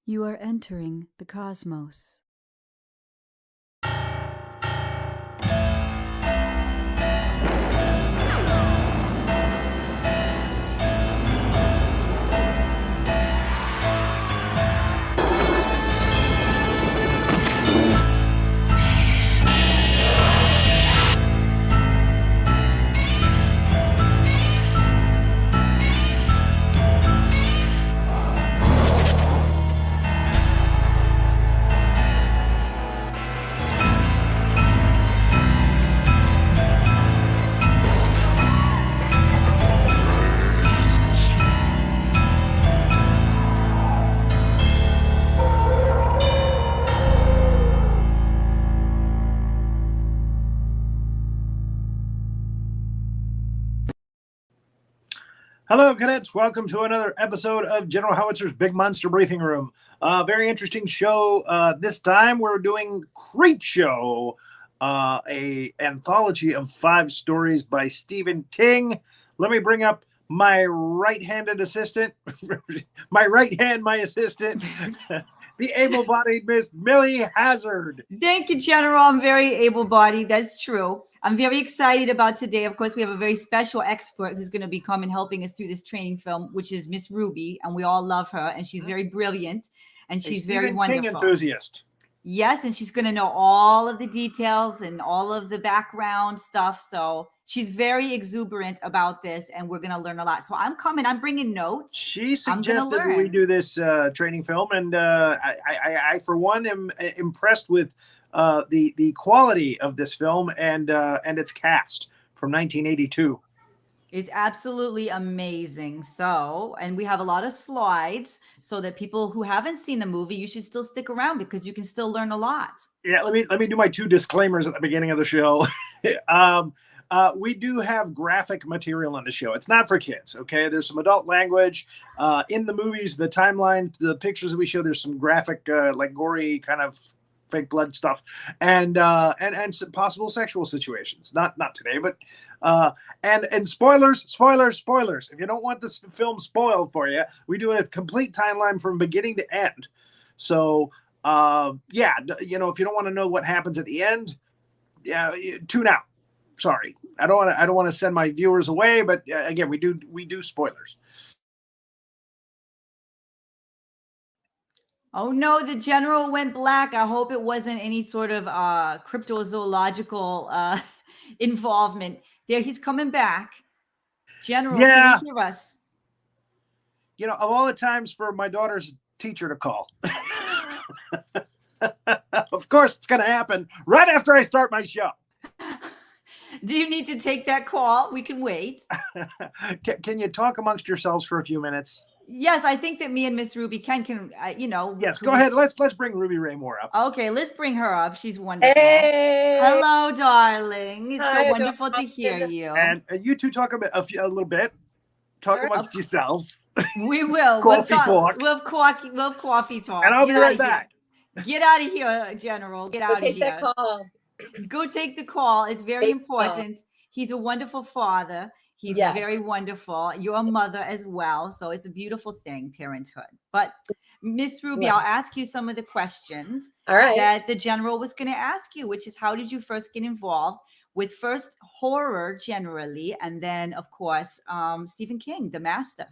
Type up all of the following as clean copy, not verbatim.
You are entering the cosmos. Hello, cadets. Welcome to another episode of General Howitzer's Big Monster Briefing Room. Very interesting show. This time we're doing Creepshow, a anthology of 5 stories by Stephen King. Let me bring up my right-handed assistant, my right hand, my assistant, the able-bodied Miss Millie Hazzard. Thank you, General. I'm very able-bodied. That's true. I'm very excited about today. Of course, we have a very special expert who's going to be coming helping us through this training film, which is Miss Ruby, and we all love her, and she's very brilliant, and she's very wonderful. King enthusiast. Yes, and she's going to know all of the details and all of the background stuff. So she's very exuberant about this, and we're going to learn a lot. So I'm bringing notes. She suggested that we do this training film, and I for one, am impressed with the quality of this film and its cast from 1982. It's absolutely amazing. So, and we have a lot of slides so that people who haven't seen the movie, you should still stick around because you can still learn a lot. Yeah, let me do my 2 disclaimers at the beginning of the show. We do have graphic material on the show. It's not for kids, okay? There's some adult language in the movies, the timeline, the pictures that we show. There's some graphic, like gory kind of fake blood stuff, and some possible sexual situations. Not today, but and spoilers. If you don't want this film spoiled for you, we do a complete timeline from beginning to end. So yeah, if you don't want to know what happens at the end, yeah, tune out. Sorry, I don't want to send my viewers away, but again, we do spoilers. Oh no, the General went black. I hope it wasn't any sort of cryptozoological involvement. There, he's coming back. General, can you hear us? Of all the times for my daughter's teacher to call. Of course, it's going to happen right after I start my show. Do you need to take that call? We can wait. Can you talk amongst yourselves for a few minutes? Yes, I think that me and Miss Ruby can Yes, go ahead. Let's bring Rae Moore up. Okay, let's bring her up. She's wonderful. Hey. Hello, darling. It's Hi, so wonderful to hear you. And you two talk a little bit. Talk amongst yourselves. We will. Coffee talk. We'll have coffee talk. And I'll be right back. Get out of here, General. Get out of here. Take that call. Go take the call. It's very important. He's a wonderful father. He's very wonderful. You're a mother as well. So it's a beautiful thing, parenthood. But Miss Ruby, I'll ask you some of the questions that the General was going to ask you, which is how did you first get involved with first horror generally, and then, of course, Stephen King, the master?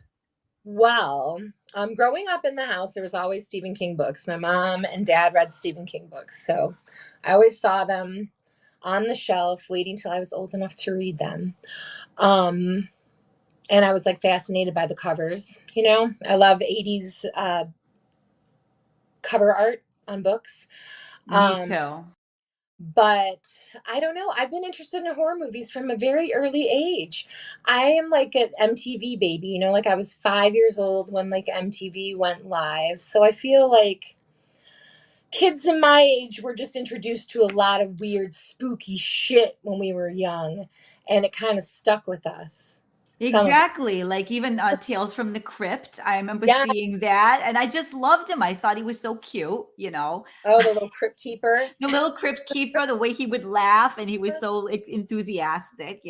Well, growing up in the house, there was always Stephen King books. My mom and dad read Stephen King books. So I always saw them on the shelf, waiting till I was old enough to read them. And I was like fascinated by the covers. I love 80s cover art on books. Me too. But I don't know. I've been interested in horror movies from a very early age. I am like an MTV baby, like I was 5 years old when like MTV went live. So I feel like kids in my age were just introduced to a lot of weird, spooky shit when we were young. And it kind of stuck with us. Exactly. Like even Tales from the Crypt. I remember seeing that. And I just loved him. I thought he was so cute, Oh, the little crypt keeper. The little crypt keeper, the way he would laugh. And he was so enthusiastic,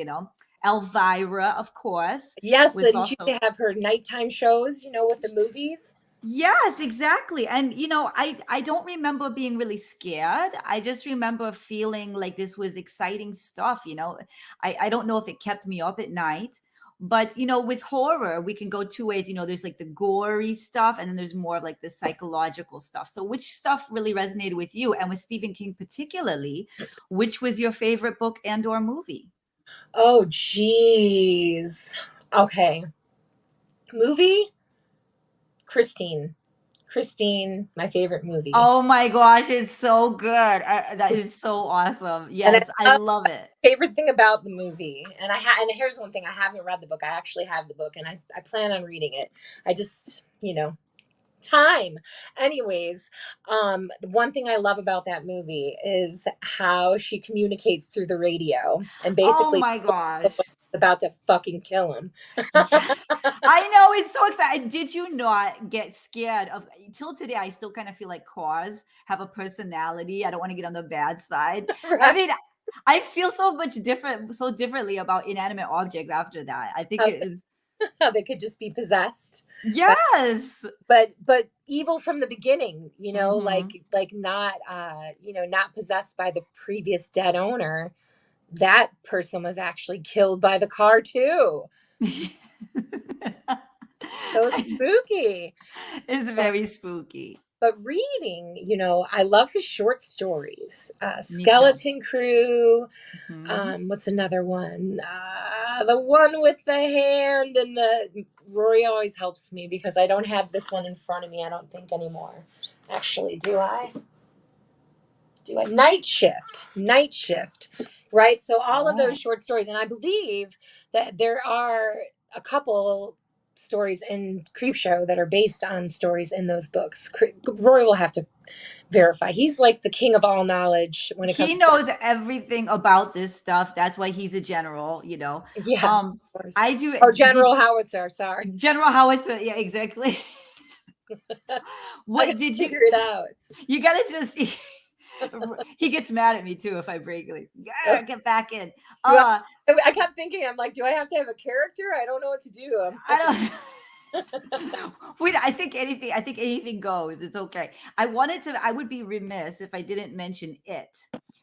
Elvira, of course. Yes. Did you have her nighttime shows, with the movies? Yes, exactly. And I don't remember being really scared. I just remember feeling like this was exciting stuff. I don't know if it kept me up at night, but with horror, we can go two ways. There's like the gory stuff, and then there's more of like the psychological stuff. So which stuff really resonated with you? And with Stephen King particularly, which was your favorite book and or movie? Oh, geez. Okay. Movie? Christine. Christine, my favorite movie. Oh my gosh, it's so good. That is so awesome. And Yes, I love it. favorite thing about the movie, and here's one thing, I haven't read the book. I actually have the book, and I plan on reading it. I just, time. Anyways, the one thing I love about that movie is how she communicates through the radio, and Oh basically my gosh. about to fucking kill him. Yeah. I know, it's so exciting. Did you not get scared of till today? I still kind of feel like cars have a personality. I don't want to get on the bad side. I Right? mean, I feel so differently about inanimate objects after that. I think How, it is how they could just be possessed, yes. but evil from the beginning. Hmm. Like not not possessed by the previous dead owner. That person was actually killed by the car too. So spooky. It's But very spooky. reading, I love his short stories. Me too. Skeleton Crew. Mhm. What's another one? The one with the hand and the Rory always helps me because I don't have this one in front of me, I don't think anymore. Actually, do I? Night Shift? Right? So all of those Oh. short stories, and I believe that there are a couple stories in Creepshow that are based on stories in those books. Rory will have to verify. He's like the king of all knowledge when it He comes knows everything about this stuff. That's why he's a general. yeah, of Um, course. I do Or did General Howitzer, sorry. General Howitzer, yeah, exactly. I What gotta did figure it out. you gotta just he gets mad at me too if I break like, yeah, get back in. Do Uh I kept thinking, I'm like, do I have to have a character? I don't know what to do. I'm I like, don't Wait, I think anything goes. It's okay. I would be remiss if I didn't mention It,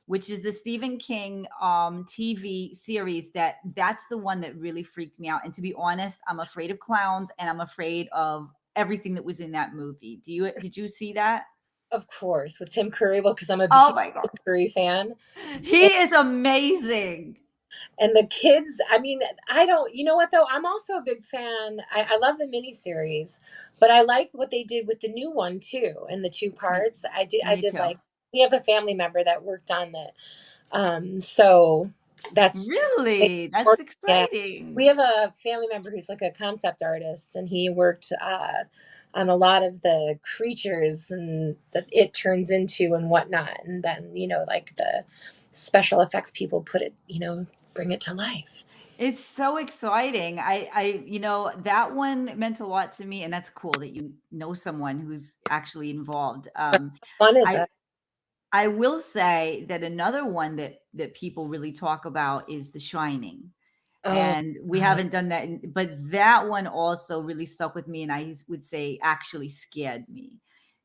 which is the Stephen King TV series that's the one that really freaked me out. And to be honest, I'm afraid of clowns and I'm afraid of everything that was in that movie. Did you see that? of course, with Tim Curry, well, because I'm a Oh huge my god. Tim Curry fan. He is amazing. And the kids, I mean, I don't, you know what though? I'm also a big fan. I love the miniseries, but I like what they did with the new one too, in the two Me, parts. I me did too. like, we have a family member that worked on that. So that's, Really? That's yeah. We exciting. have a family member who's like a concept artist, and he worked on a lot of the creatures and that it turns into and whatnot. And then, like the special effects people put it, bring it to life. It's so exciting. That one meant a lot to me, and that's cool that you know someone who's actually involved. Fun is I it? I will say that another one that people really talk about is The Shining, Oh, and we haven't done that, but that one also really stuck with me, and I would say actually scared me.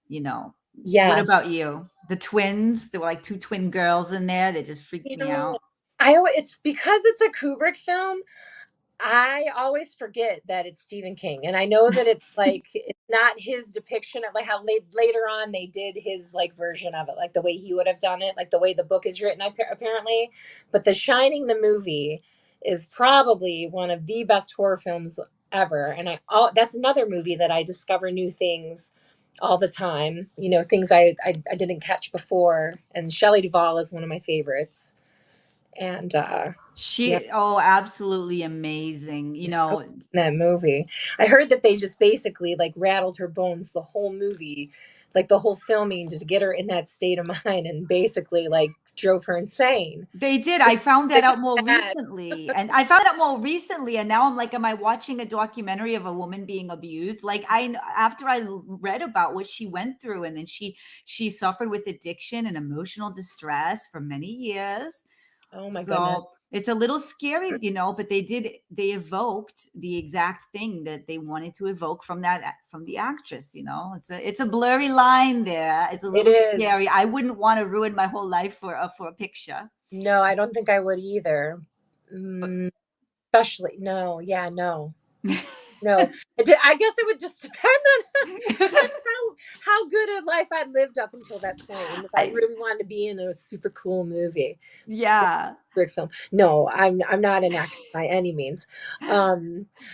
You know, what yes. about you? The twins? There were like two twin girls in there that just freaked You me know, out. it's because it's a Kubrick film. I always forget that it's Stephen King, and I know that it's like it's not his depiction of like how later on they did his like version of it, like the way he would have done it, like the way the book is written, apparently. But The Shining, the movie, is probably one of the best horror films ever, and that's another movie that I discover new things all the time. Things I didn't catch before, and Shelley Duvall is one of my favorites, and yeah. Absolutely amazing. She's so in that movie. I heard that they just basically like rattled her bones the whole movie, like the whole filming, just to get her in that state of mind, and basically like drove her insane. They did. I found They that got out more mad. recently. And I found out more recently. And now I'm like, am I watching a documentary of a woman being abused? Like after I read about what she went through, and then she suffered with addiction and emotional distress for many years. Oh my goodness. So It's a little scary, but they evoked the exact thing that they wanted to evoke from the actress. It's a blurry line there. It's a little scary. I wouldn't want to ruin my whole life for a picture. No, I don't think I would either. Especially no. No, I guess it would just depend on how good a life I'd lived up until that point. And if I really wanted to be in a super cool movie. Yeah. Great film. No, I'm not an actor by any means.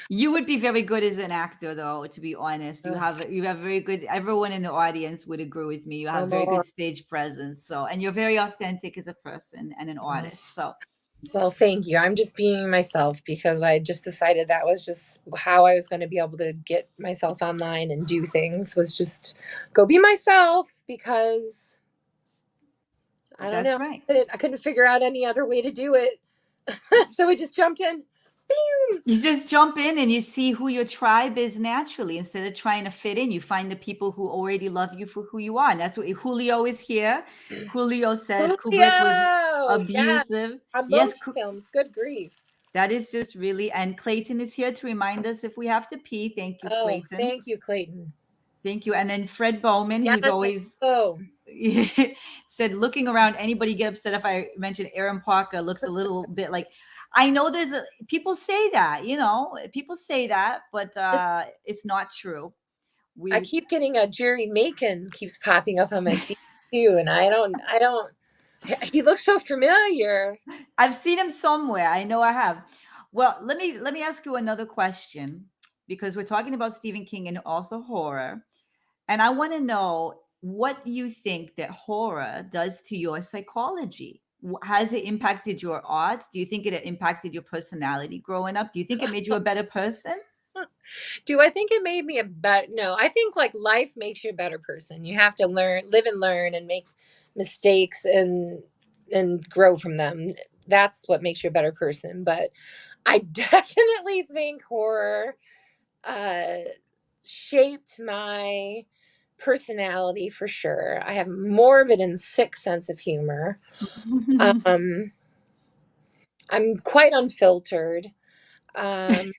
You would be very good as an actor, though, to be honest. You have very good, everyone in the audience would agree with me. You have very good stage presence. And you're very authentic as a person and an artist. So well, thank you. I'm just being myself because I just decided that was just how I was going to be able to get myself online and do things, was just go be myself, because I don't know. Right. I couldn't figure out any other way to do it. So I just jumped in. Boom. You just jump in and you see who your tribe is naturally. Instead of trying to fit in, you find the people who already love you for who you are. And that's what Julio is here. Julio says Kubrick was abusive. On most films, good grief. That is just really, and Clayton is here to remind us if we have to pee. Thank you, Clayton. Thank you, Clayton. Thank you. And then Fred Bowman, who's always said, looking around, anybody get upset if I mention Aaron Parker looks a little bit like, I know people say that, people say that, but it's not true. I keep getting a Jerry Macon keeps popping up on my feed too. And I don't, he looks so familiar. I've seen him somewhere. I know I have. Well, let me ask you another question, because we're talking about Stephen King and also horror. And I want to know what you think that horror does to your psychology. Has it impacted your art? Do you think it impacted your personality growing up? Do you think it made you a better person? Do I think it made me a better? No, I think like life makes you a better person. You have to live and learn and make mistakes and grow from them. That's what makes you a better person. But I definitely think horror shaped my personality for sure. I have morbid and sick sense of humor. I'm quite unfiltered. And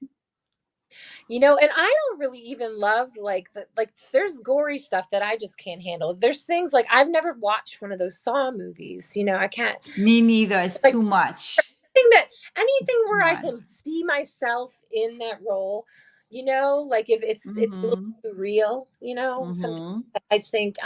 I don't really even love like there's gory stuff that I just can't handle. There's things like I've never watched one of those Saw movies. I can't. Me neither. It's too much. Anything where I can see myself in that role. Like if it's a little too real, sometimes I think,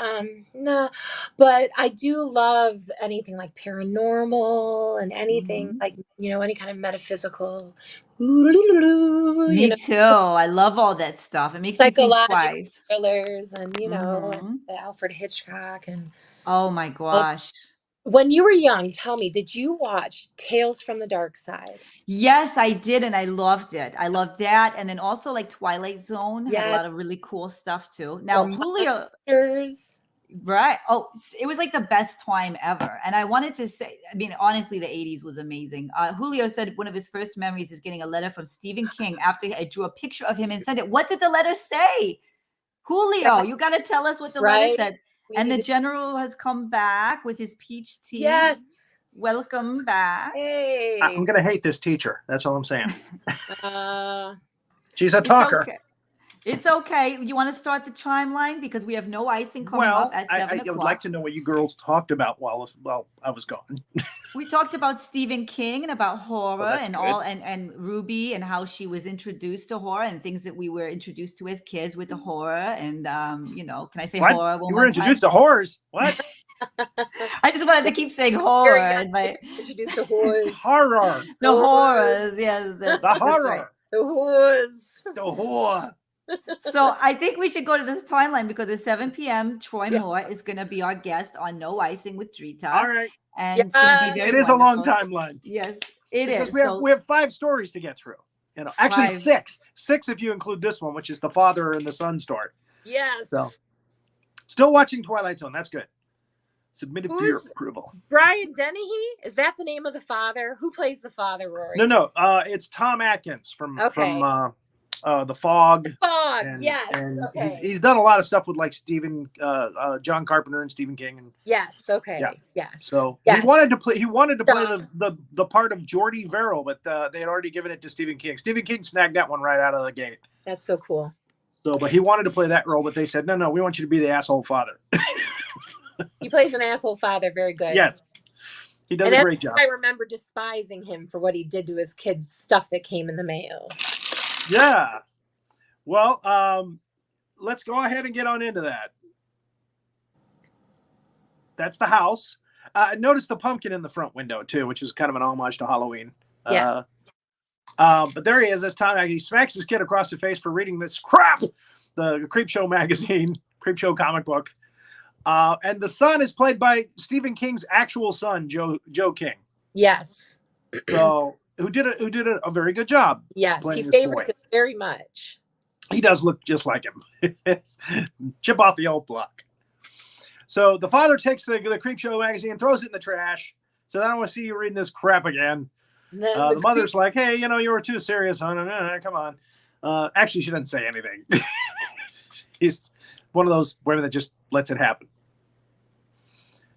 no, but I do love anything like paranormal and anything like, any kind of metaphysical. Me too. I love all that stuff. It makes you think twice. Thrillers and, the Alfred Hitchcock and. Oh my gosh. When you were young, tell me, did you watch Tales from the Dark Side? Yes, I did. And I loved it. I loved that. And then also like Twilight Zone had a lot of really cool stuff too. Now, Julio. Right. Oh, it was like the best time ever. And I wanted to say, honestly, the 80s was amazing. Julio said one of his first memories is getting a letter from Stephen King after I drew a picture of him and sent it. What did the letter say? Julio, you got to tell us what the letter said. And the general has come back with his peach tea. Yes. Welcome back. Hey. I'm going to hate this teacher. That's all I'm saying. She's a talker. It's okay. You want to start the timeline because we have no icing coming up at 7 o'clock. I would like to know what you girls talked about while I was gone. We talked about Stephen King and about horror and Ruby and how she was introduced to horror and things that we were introduced to as kids with the horror. And, can I say horror? You were introduced to horrors? What? I just wanted to keep saying horror. Introduced to horrors. Horror. The horrors. Yeah. The horror. Right. The horrors. The horror. So I think we should go to this timeline because at 7 p.m. Troy Moore is going to be our guest on No Icing with Drita. All right. And it's going to be very wonderful. A long timeline. Yes, it is. We have 5 stories to get through. Actually 6. 6 if you include this one, which is the father and the son story. Yes. So, still watching Twilight Zone. That's good. Submitted for your approval. Brian Dennehy? Is that the name of the father? Who plays the father, Rory? No. It's Tom Atkins from The Fog. Fog, yes. And Okay. he's done a lot of stuff with like John Carpenter and Stephen King. And yes. Okay. yeah. Yes. So yes. he wanted to play the part of Jordy Verrell, but they had already given it to Stephen King. Stephen King snagged that one right out of the gate. That's so cool. So, but he wanted to play that role, but they said, no, we want you to be the asshole father. He plays an asshole father very good. Yes. He does a great job. I remember despising him for what he did to his kids' stuff that came in the mail. Yeah. Well, let's go ahead and get on into that. That's the house. Notice the pumpkin in the front window, too, which is kind of an homage to Halloween. Yeah. But there he is this time. He smacks his kid across the face for reading this crap, the Creepshow magazine, Creepshow comic book. And the son is played by Stephen King's actual son, Joe King. Yes. So who did a very good job. Yes, he favors it very much. He does look just like him. Chip off the old block. So the father takes the Creepshow magazine and throws it in the trash. Said, I don't want to see you reading this crap again. The mother's like, hey, you were too serious, hon. Come on. Actually, she doesn't say anything. He's one of those women that just lets it happen.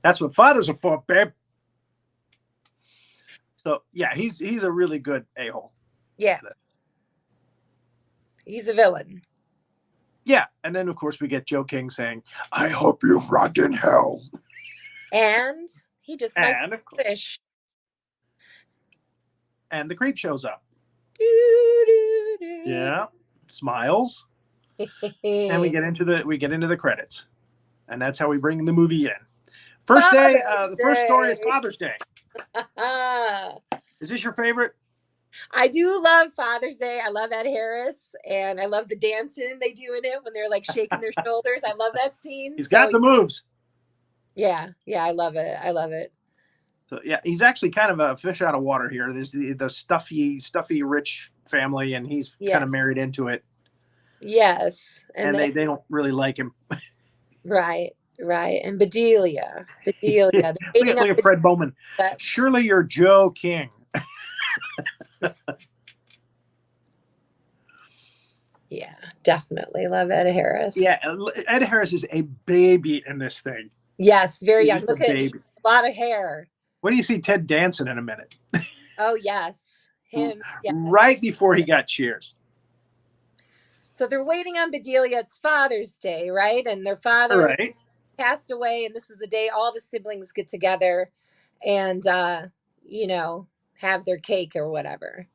That's what fathers are for, babe. So yeah, he's a really good a-hole. Yeah. He's a villain. Yeah, and then of course we get Joe King saying, I hope you rot in hell. And he just likes fish. And the creep shows up. Doo-doo-doo. Yeah. Smiles. And we get into the credits. And that's how we bring the movie in. First story is Father's Day. Is this your favorite? I do love Father's Day. I love Ed Harris, and I love the dancing they do in it when they're like shaking their shoulders. I love that scene. He's got the moves. Yeah, I love it. So yeah, he's actually kind of a fish out of water here. There's the stuffy rich family, and he's kind of married into it. Yes, and they don't really like him. Right. And Bedelia. Look at Fred Bowman. Surely you're Joe King. Yeah, definitely love Ed Harris. Yeah, Ed Harris is a baby in this thing. Yes, very young. Look at a lot of hair. What do you see Ted Danson in a minute? Oh, yes. Him. Yes. Right before he got Cheers. So they're waiting on Bedelia. It's Father's Day, right? And their father passed away, and this is the day all the siblings get together and, have their cake or whatever.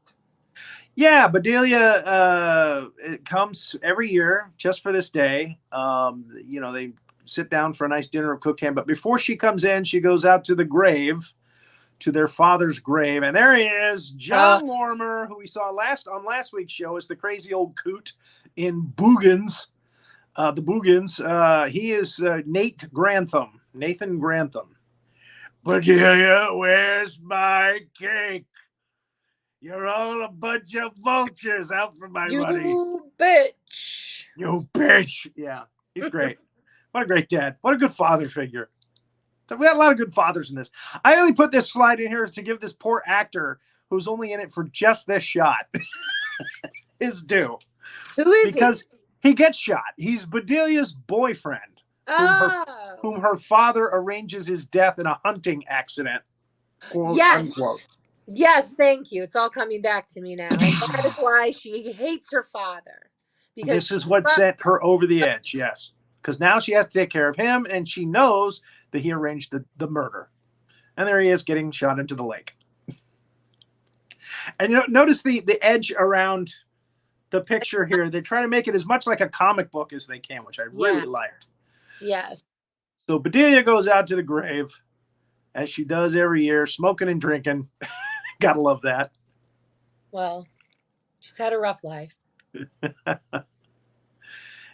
Yeah, Bedelia it comes every year just for this day. They sit down for a nice dinner of cooked ham. But before she comes in, she goes out to the grave, to their father's grave. And there he is, John Lorimer, who we saw on last week's show as the crazy old coot in Boogans. The Boogans. He is Nathan Grantham. Bedelia, where's my cake? You're all a bunch of vultures out for my money. You bitch. You bitch. Yeah, he's great. What a great dad. What a good father figure. So we got a lot of good fathers in this. I only put this slide in here to give this poor actor who's only in it for just this shot his due. Who is because he gets shot. He's Bedelia's boyfriend, whom her father arranges his death in a hunting accident. Quote, yes. Unquote. Yes, thank you. It's all coming back to me now. That is why she hates her father. Because this is what sent her over the edge, yes. Because now she has to take care of him, and she knows that he arranged the murder. And there he is getting shot into the lake. And notice the edge around the picture here. They try to make it as much like a comic book as they can, which I really liked. Yes. So Bedelia goes out to the grave, as she does every year, smoking and drinking. Gotta love that. Well, she's had a rough life.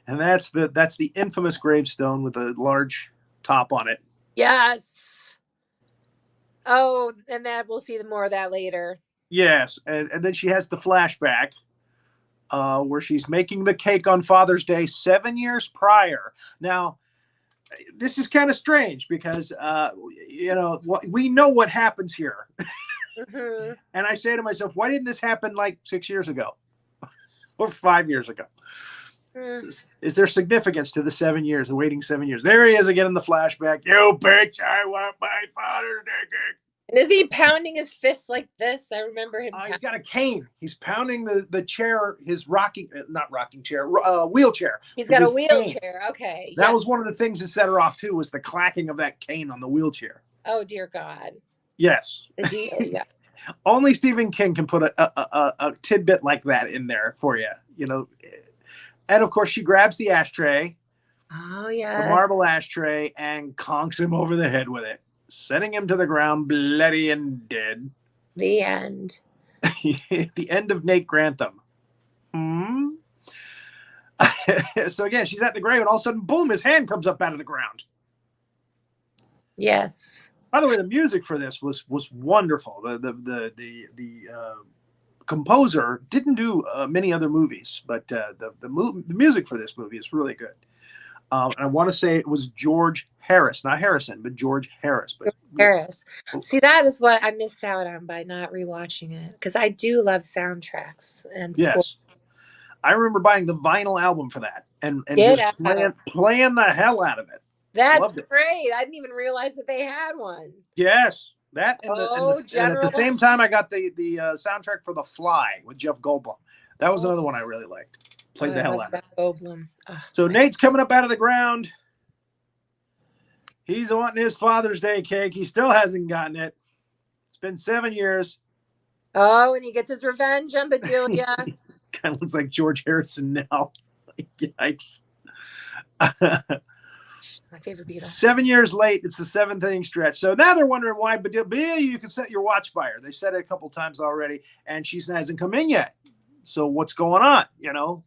And that's the infamous gravestone with a large top on it. Yes. Oh, and we'll see more of that later. Yes, and then she has the flashback where she's making the cake on Father's Day 7 years prior. Now, this is kind of strange because we know what happens here. Mm-hmm. And I say to myself, why didn't this happen like 6 years ago? or 5 years ago. Is there significance to the 7 years, the waiting 7 years? There he is again in the flashback. You bitch, I want my father's dick. And is he pounding his fists like this? I remember him. He's got a cane. He's pounding the chair, his not rocking chair, wheelchair. He's got a wheelchair. Cane. Okay. That was one of the things that set her off too, was the clacking of that cane on the wheelchair. Oh, dear God. Yes. Yeah. Only Stephen King can put a tidbit like that in there for you, you know. And of course, she grabs the ashtray. Oh, yeah. The marble ashtray, and conks him over the head with it, sending him to the ground bloody and dead. The end. The end of Nate Grantham. So again, she's at the grave, and all of a sudden, boom, his hand comes up out of the ground. Yes. By the way, the music for this was wonderful. The composer didn't do many other movies, but the music for this movie is really good. And I want to say it was George Harris, not Harrison, but George Harris. But Harris. See, that is what I missed out on by not rewatching it, because I do love soundtracks and yes, I remember buying the vinyl album for that and just playing the hell out of it. That's great. I didn't even realize that they had one. Yes, that and at the same time, I got the soundtrack for The Fly with Jeff Goldblum. That was another one I really liked. Played the hell out of it. Goldblum. So Nate's coming up out of the ground. He's wanting his Father's Day cake. He still hasn't gotten it. It's been 7 years. Oh, and he gets his revenge on Bedelia. Kind of looks like George Harrison now. Yikes. My favorite Beatle. 7 years late. It's the 7th inning stretch. So now they're wondering why Bedelia, you can set your watch by her. They said it a couple times already, and she hasn't come in yet. So what's going on? You know,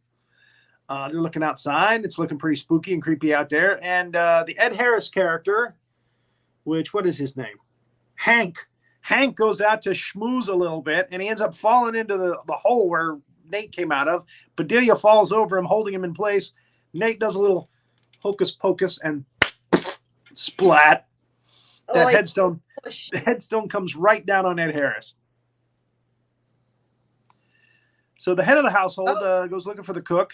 they're looking outside. It's looking pretty spooky and creepy out there. And the Ed Harris character, what is his name? Hank. Hank goes out to schmooze a little bit, and he ends up falling into the hole where Nate came out of. Bedelia falls over him, holding him in place. Nate does a little hocus pocus and splat. The headstone comes right down on Ed Harris. So the head of the household goes looking for the cook.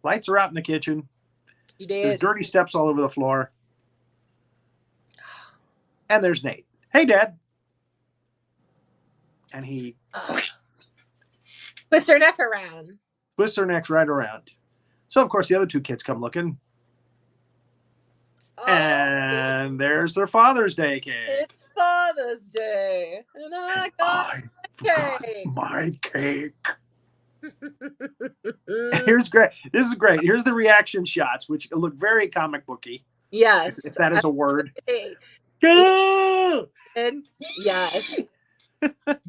Lights are out in the kitchen. There's dirty steps all over the floor. And there's Nate. Hey, Dad. And he twists her neck around. Twists her neck right around. So, of course, the other two kids come looking. And there's their Father's Day cake. It's Father's Day. And I got my cake. Here's great. This is great. Here's the reaction shots, which look very comic booky. Yes. If that is a word. And yes.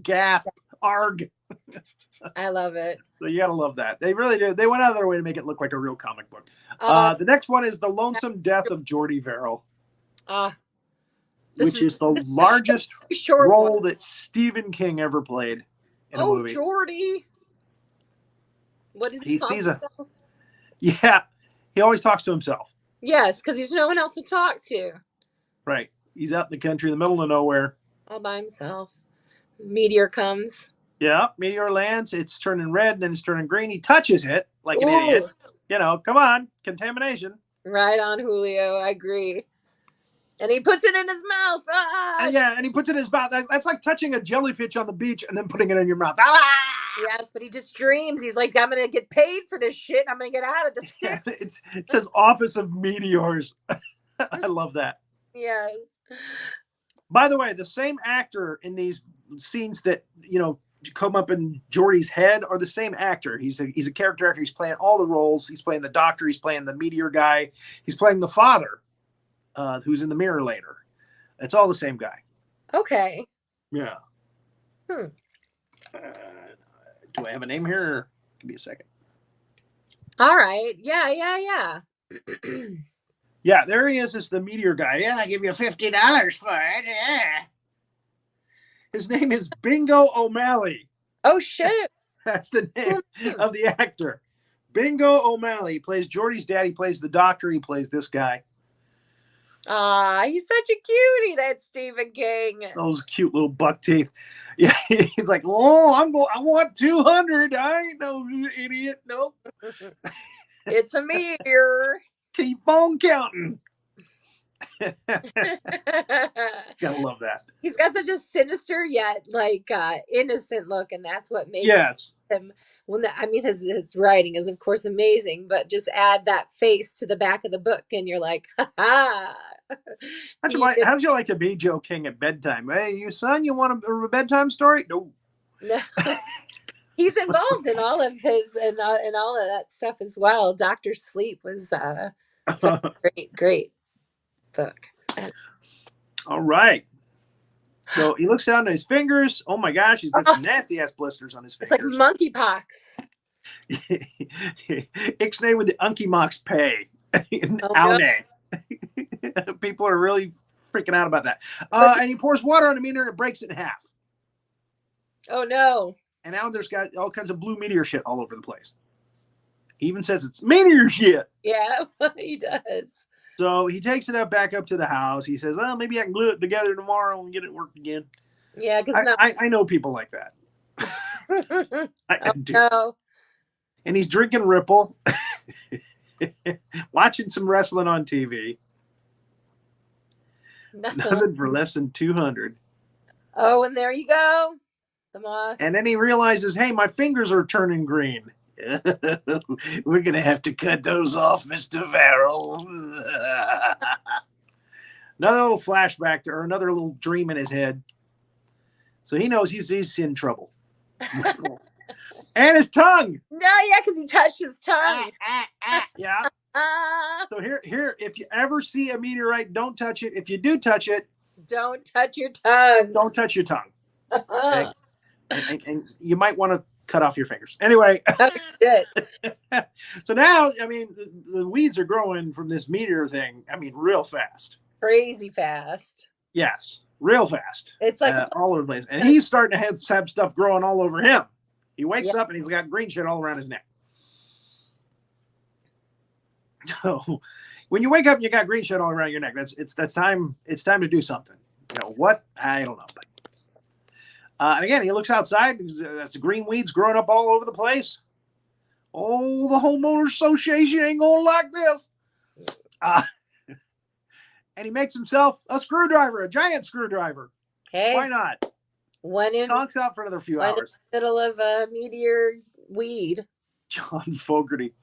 Gasp. Arg. I love it. So you gotta love that. They really did. They went out of their way to make it look like a real comic book. The next one is The Lonesome Death of Jordy Verrell. Which is the largest role that Stephen King ever played in a movie. Jordy. What is he sees himself? Yeah, he always talks to himself. Yes, because there's no one else to talk to. Right. He's out in the country in the middle of nowhere. All by himself. Meteor comes. Yeah, meteor lands. It's turning red, then it's turning green. He touches it like an idiot. You know, come on, contamination. Right on, Julio. I agree. And he puts it in his mouth. And he puts it in his mouth. That's like touching a jellyfish on the beach and then putting it in your mouth. Yes, but he just dreams. He's like, I'm going to get paid for this shit. I'm going to get out of the sticks. It says Office of Meteors. I love that. Yes. By the way, the same actor in these scenes that, come up in Jordy's head are the same actor. He's a character actor. He's playing all the roles. He's playing the doctor. He's playing the meteor guy. He's playing the father, who's in the mirror later. It's all the same guy. Okay. Yeah. Do I have a name here? Give me a second. All right. Yeah. Yeah, there he is. It's the meteor guy. Yeah, I give you $50 for it. Yeah. His name is Bingo O'Malley. Oh, shit. That's the name of the actor. Bingo O'Malley. He plays Jordy's dad. He plays the doctor. He plays this guy. Ah, he's such a cutie, that Stephen King. Those cute little buck teeth. Yeah, he's like, oh, I want 200. I ain't no idiot. Nope. It's a meteor. Keep on counting. Gotta love that. He's got such a sinister yet innocent look, and that's what makes him. Well, I mean, his writing is of course amazing, but just add that face to the back of the book, and you're like, ha ha. How'd you like to be Joe King at bedtime? Hey, you son, you want a bedtime story? No. He's involved in all of his and all of that stuff as well. Dr. Sleep was such a great book. All right. So he looks down at his fingers. Oh my gosh, he's got some nasty ass blisters on his fingers. It's like monkeypox. Ixnay with the monkeypox pay. People are really freaking out about that. And he pours water on the meteor and it breaks it in half. Oh no. And now there's got all kinds of blue meteor shit all over the place. He even says it's meteor shit. Yeah, he does. So he takes it back up to the house. He says, "Oh, maybe I can glue it together tomorrow and get it worked again." Yeah, because I know people like that. I do. No. And he's drinking Ripple, watching some wrestling on TV. Nothing for less than 200. Oh, and there you go. The moss. And then he realizes, hey, my fingers are turning green. We're going to have to cut those off, Mr. Verrell. Another little flashback or another little dream in his head. So he knows he's in trouble. And his tongue. No, yeah, because he touched his tongue. Yeah. So here, if you ever see a meteorite, don't touch it. If you do touch it, don't touch your tongue. Don't touch your tongue. Okay? and you might want to cut off your fingers. Anyway. Oh, good. So now, I mean, the weeds are growing from this meteor thing. I mean, real fast. Crazy fast. Yes, real fast. It's like all over the place. And he's starting to have stuff growing all over him. He wakes up and he's got green shit all around his neck. So when you wake up and you got green shit all around your neck, that's time. It's time to do something. You know what? I don't know. But, and again, he looks outside. That's the green weeds growing up all over the place. Oh, the homeowners association ain't gonna like this. And he makes himself a screwdriver, a giant screwdriver. Hey, why not? Conks out for another few hours. In the middle of a meteor weed. John Fogerty.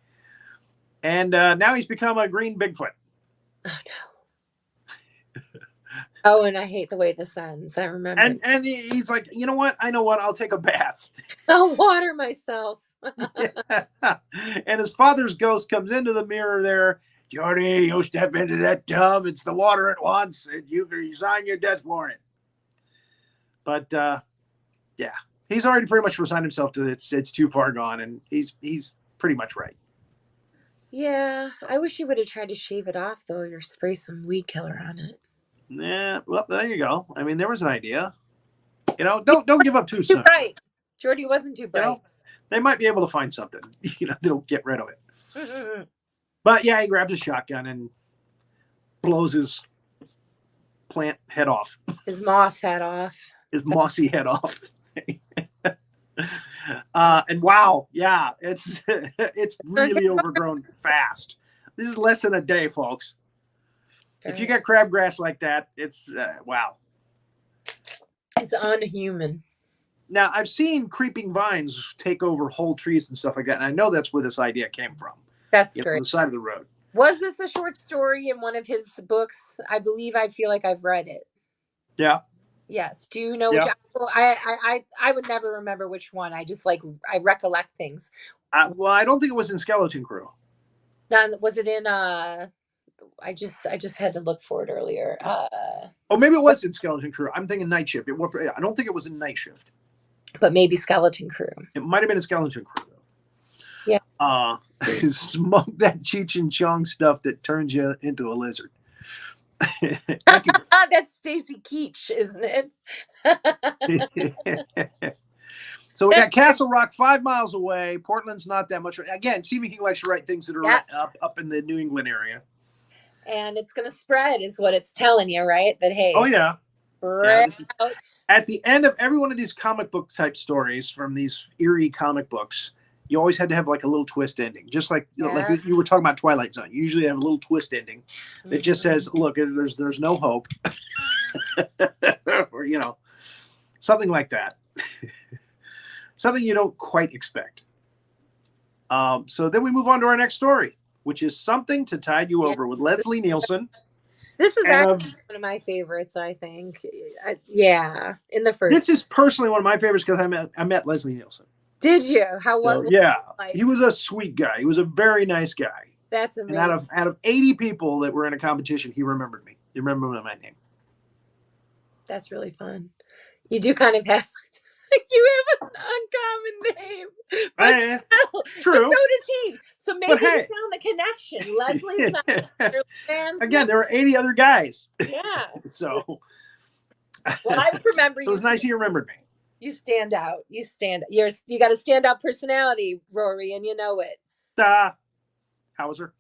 And now he's become a green Bigfoot. Oh, no. Oh, and I hate the way this ends. I remember. And he's like, you know what? I know what? I'll take a bath. I'll water myself. Yeah. And his father's ghost comes into the mirror there. Jordy, you step into that tub. It's the water it wants. And you sign your death warrant. But, yeah. He's already pretty much resigned himself to it's too far gone. And he's pretty much right. Yeah, I wish you would have tried to shave it off, though, or spray some weed killer on it. Yeah, well, there you go. I mean, there was an idea. You know, don't give up too soon. Bright. Jordy wasn't too bright. You know, they might be able to find something. You know, they'll get rid of it. But yeah, he grabs a shotgun and blows his plant head off. His moss head off. His mossy head off. And wow, yeah, it's really overgrown fast. This is less than a day, folks. If you got crabgrass like that, it's wow. It's unhuman. Now, I've seen creeping vines take over whole trees and stuff like that, and I know that's where this idea came from. That's great. On the side of the road. Was this a short story in one of his books? I feel like I've read it. Yeah. Yes. Do you know which? I would never remember which one. I just I recollect things. Well, I don't think it was in Skeleton Crew. Was it in I just had to look for it earlier. Oh, maybe it was in Skeleton Crew. I'm thinking Night Shift. I don't think it was in Night Shift. But maybe Skeleton Crew. It might have been a Skeleton Crew, though. Yeah. Smoke that Cheech and Chong stuff that turns you into a lizard. That's Stacy Keach, isn't it? So we got Castle Rock 5 miles away. Portland's not that much. Again, Stephen King likes to write things that are up in the New England area. and it's going to spread is what it's telling you, right? That, hey, Oh yeah. spread out. At the end of every one of these comic book type stories from these eerie comic books, you always had to have like a little twist ending, just like like you were talking about Twilight Zone. You usually have a little twist ending that just says, "Look, there's no hope," or something like that, something you don't quite expect. So then we move on to our next story, which is Something to Tide You Over with Leslie Nielsen. This is actually one of my favorites, I think. In the first. This is personally one of my favorites because I met Leslie Nielsen. Did you? How was it? Yeah, he was a sweet guy. He was a very nice guy. That's amazing. And out of 80 people that were in a competition, he remembered me. He remembered my name. That's really fun. You do kind of have an uncommon name. But true. But so does he. So maybe you found the connection. Leslie's not Again, there were 80 other guys. Yeah. So. Well, I remember you. It was nice he remembered me. You stand out. You got a standout personality, Rory, and you know it. Howitzer.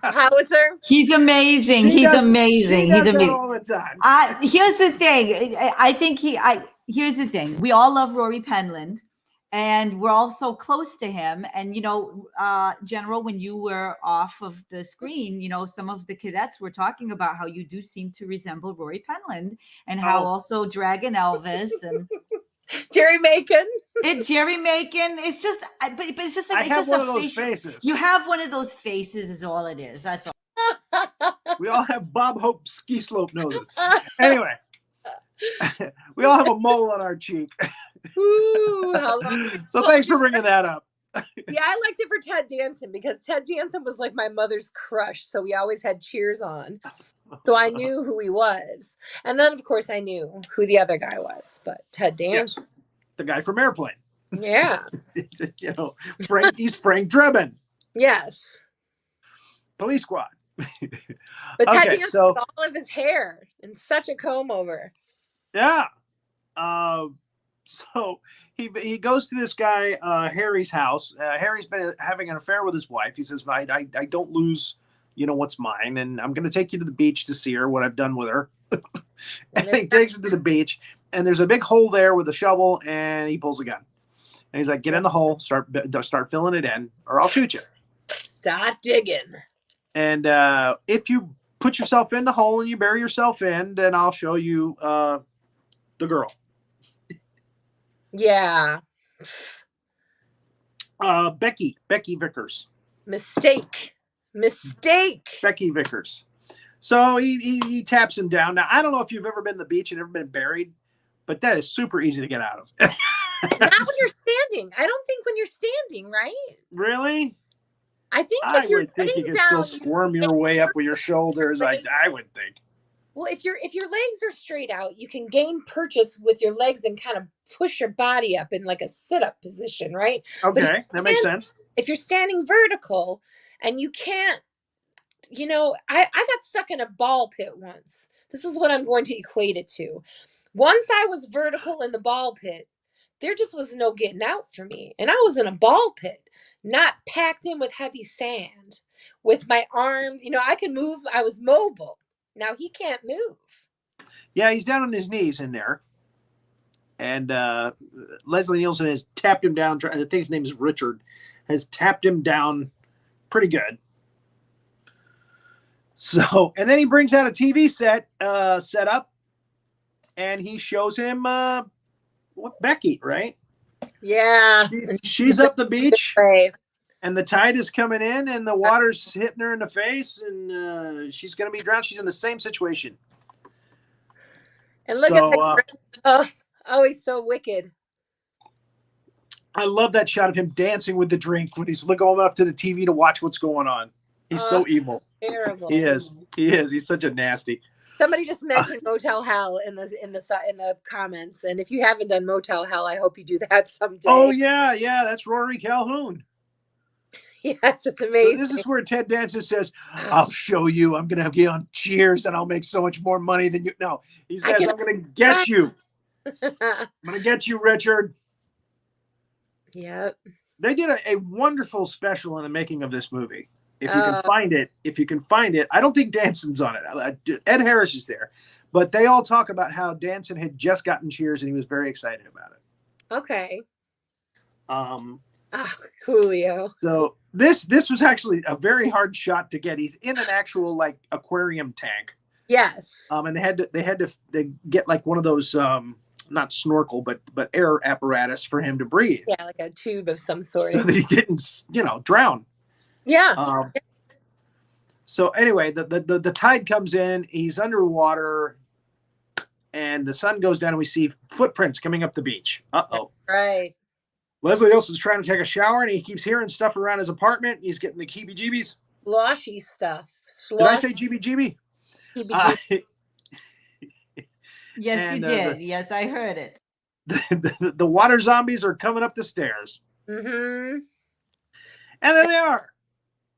Howitzer. He's amazing. He's amazing. He's amazing all the time. Here's the thing. Here's the thing. We all love Rory Penland, and we're all so close to him. And General, when you were off of the screen, some of the cadets were talking about how you do seem to resemble Rory Penland, and how also Dragon Elvis and Jerry Macon. Jerry Macon. It's just, but it's just like I have one of those faces. You have one of those faces, is all it is. That's all. We all have Bob Hope ski slope noses. Anyway, we all have a mole on our cheek. Ooh, so thanks for bringing that up. Yeah, I liked it for Ted Danson because Ted Danson was like my mother's crush. So we always had cheers on. So I knew who he was. And then, of course, I knew who the other guy was. But Ted Danson. Yes, the guy from Airplane. Yeah. He's Frank Drebin. Yes. Police Squad. But Ted Danson with all of his hair and such a comb over. Yeah. So he goes to this guy, Harry's house. Harry's been having an affair with his wife. He says, I don't lose, what's mine. And I'm going to take you to the beach to see her, what I've done with her. And he takes her to the beach. And there's a big hole there with a shovel. And he pulls a gun. And he's like, get in the hole, start filling it in, or I'll shoot you. Start digging. And if you put yourself in the hole and you bury yourself in, then I'll show you the girl. Yeah. Becky Vickers. Mistake. Becky Vickers. So he taps him down. Now, I don't know if you've ever been to the beach and ever been buried, but that is super easy to get out of. Not when you're standing. I don't think when you're standing, right? Really? I think I would think you can still squirm your way up with your shoulders. I would think. Well, if your legs are straight out, you can gain purchase with your legs and kind of push your body up in like a sit-up position, right? Okay, that makes sense. If you're standing vertical and you can't, I got stuck in a ball pit once. This is what I'm going to equate it to. Once I was vertical in the ball pit, there just was no getting out for me. And I was in a ball pit, not packed in with heavy sand, with my arms, I could move. I was mobile. Now he can't move. Yeah, he's down on his knees in there. And Leslie Nielsen has tapped him down. I think his name is Richard. Has tapped him down pretty good. So, and then he brings out a TV set up. And he shows him Becky, right? Yeah. She's up the beach. And the tide is coming in and the water's hitting her in the face and she's going to be drowned. She's in the same situation. And look at that. He's so wicked. I love that shot of him dancing with the drink when he's going up to the TV to watch what's going on. He's so evil. Terrible. He is. He's such a nasty. Somebody just mentioned Motel Hell in the comments. And if you haven't done Motel Hell, I hope you do that someday. Oh, yeah. That's Rory Calhoun. Yes, it's amazing. So this is where Ted Danson says, I'll show you. I'm going to get on Cheers and I'll make so much more money than you. No, he says, I'm going to get you. I'm going to get you, Richard. Yep. They did a wonderful special in the making of this movie. If you can find it, I don't think Danson's on it. Ed Harris is there, but they all talk about how Danson had just gotten Cheers and he was very excited about it. Okay. Coolio. So this was actually a very hard shot to get. He's in an actual like aquarium tank. Yes. And they had to get like one of those not snorkel but air apparatus for him to breathe. Yeah, like a tube of some sort. So that he didn't, drown. Yeah. So anyway, the tide comes in. He's underwater, and the sun goes down, and we see footprints coming up the beach. Uh-oh. Right. Leslie Olsen's trying to take a shower, and he keeps hearing stuff around his apartment. He's getting the heebie-jeebies. Sloshy stuff. Did I say jeebie-jeebie? Yes, you did. Yes, I heard it. The water zombies are coming up the stairs. Mm-hmm. And there they are.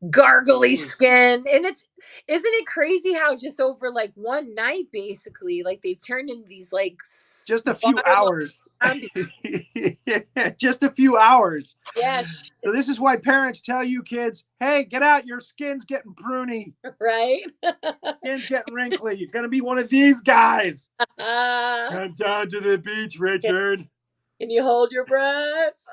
Gargly skin. And isn't it crazy how just over like one night, basically, like they've turned into these like just a few hours. Just a few hours. Yeah. So this is why parents tell you kids, hey, get out, your skin's getting pruny. Right? Skin's getting wrinkly. You're gonna be one of these guys. Come down to the beach, Richard. Can you hold your breath?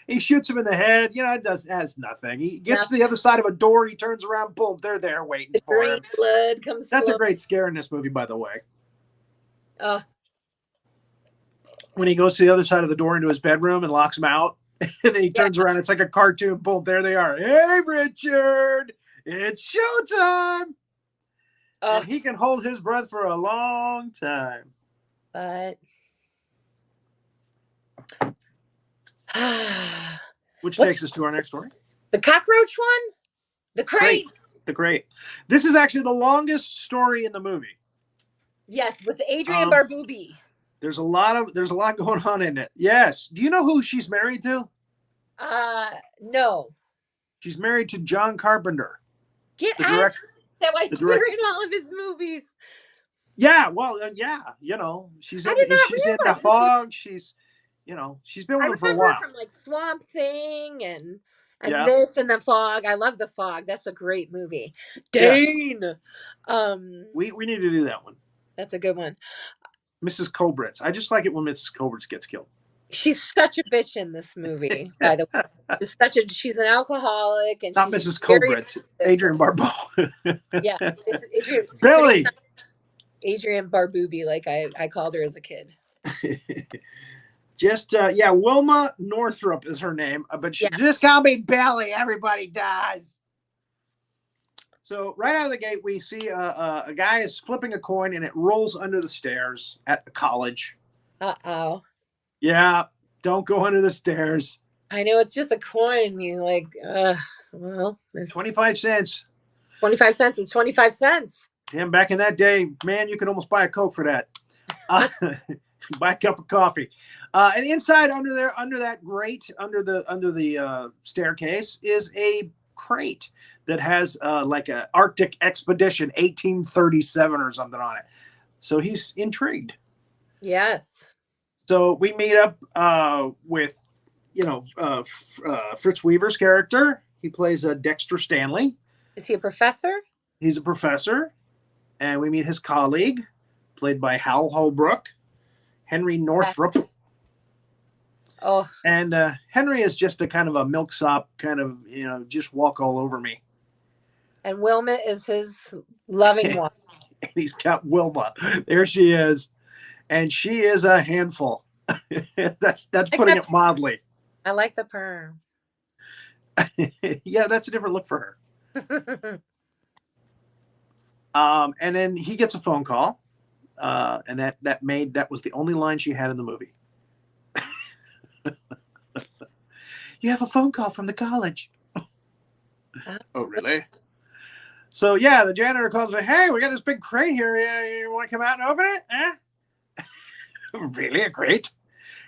He shoots him in the head. It has nothing. He gets to the other side of a door. He turns around. Boom, they're there waiting for him. Blood comes. That's a great scare in this movie, by the way. When he goes to the other side of the door into his bedroom and locks him out, and then he turns around. It's like a cartoon. Boom, there they are. Hey, Richard, it's showtime. And he can hold his breath for a long time. But which takes us to our next story. The cockroach one? The crate. The crate. This is actually the longest story in the movie. Yes, with Adrienne Barbeau. There's a lot going on in it. Yes. Do you know who she's married to? No. She's married to John Carpenter. Get out. That why they're in all of his movies. Yeah, well, she's in The Fog. She's been with him for a while. From like Swamp Thing and this and The Fog. I love The Fog. That's a great movie. Dane. Yes. We need to do that one. That's a good one. Mrs. Cobritz. I just like it when Mrs. Cobritz gets killed. She's such a bitch in this movie, by the way. She's an alcoholic and not Mrs. Cobritz. Adrienne Barbeau. Yeah. Billy. Adrienne Barbeau, like I called her as a kid. Wilma Northrup is her name, but she just call me Billy. Everybody does. So right out of the gate, we see a guy is flipping a coin, and it rolls under the stairs at the college. Uh-oh. Yeah, don't go under the stairs. I know, it's just a coin. You like, there's 25 cents. 25 cents is 25 cents. And back in that day, man, you could almost buy a Coke for that. Buy a cup of coffee. And inside under that grate, under the staircase is a crate that has like a Arctic Expedition 1837 or something on it. So he's intrigued. Yes. So we meet up with, Fritz Weaver's character. He plays Dexter Stanley. Is he a professor? He's a professor. And we meet his colleague, played by Hal Holbrook, Henry Northrup. Oh. And Henry is just a kind of a milksop, kind of, just walk all over me. And Wilma is his loving one. And he's got Wilma. There she is. And she is a handful. That's putting it mildly. I like the perm. Yeah, that's a different look for her. And then he gets a phone call. And that was the only line she had in the movie. You have a phone call from the college. Oh, really? So, the janitor calls me, hey, we got this big crate here. You want to come out and open it? Really? A crate?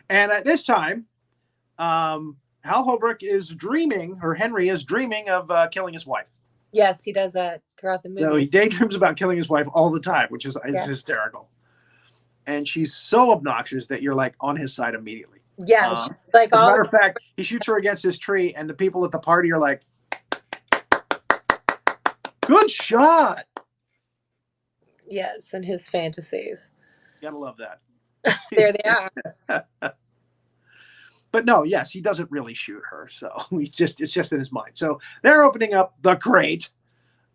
And at this time, Hal Holbrook is dreaming, or Henry is dreaming of killing his wife. Yes, he does that throughout the movie. So he daydreams about killing his wife all the time, which is hysterical. And she's so obnoxious that you're like on his side immediately. Yeah, like as a all. matter of fact, he shoots her against his tree, and the people at the party are like, "Good shot." Yes, and his fantasies. Gotta love that. There they are. But no, yes, he doesn't really shoot her, so it's just in his mind. So they're opening up the crate.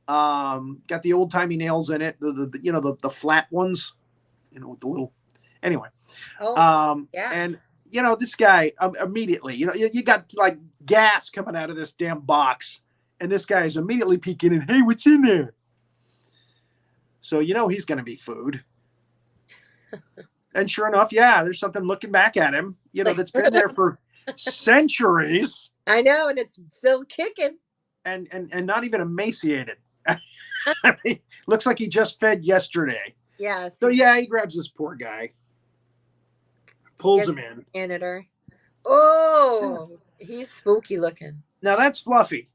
Got the old timey nails in it, the flat ones, with the little. Anyway, Yeah. And this guy immediately, you got like gas coming out of this damn box, and this guy is immediately peeking in. Hey, what's in there? So he's going to be food. And sure enough, yeah, there's something looking back at him, that's been there for centuries. I know, and it's still kicking. And not even emaciated. I mean, looks like he just fed yesterday. Yes. So yeah, he grabs this poor guy, pulls him in. Janitor. Oh, he's spooky looking. Now that's Fluffy.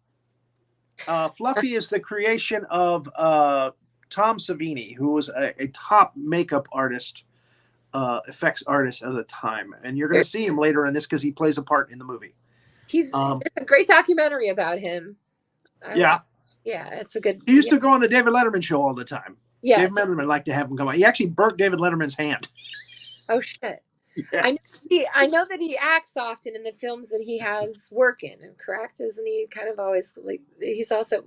Fluffy is the creation of Tom Savini, who was a top makeup artist, effects artist at the time, and you're going to see him later in this because he plays a part in the movie. There's a great documentary about him. Yeah, it's a good. He used to go on the David Letterman show all the time. Yeah, David Letterman liked to have him come on. He actually burnt David Letterman's hand. Oh shit! Yeah. I know that he acts often in the films that he has work in. Correct? Isn't he kind of always like? He's also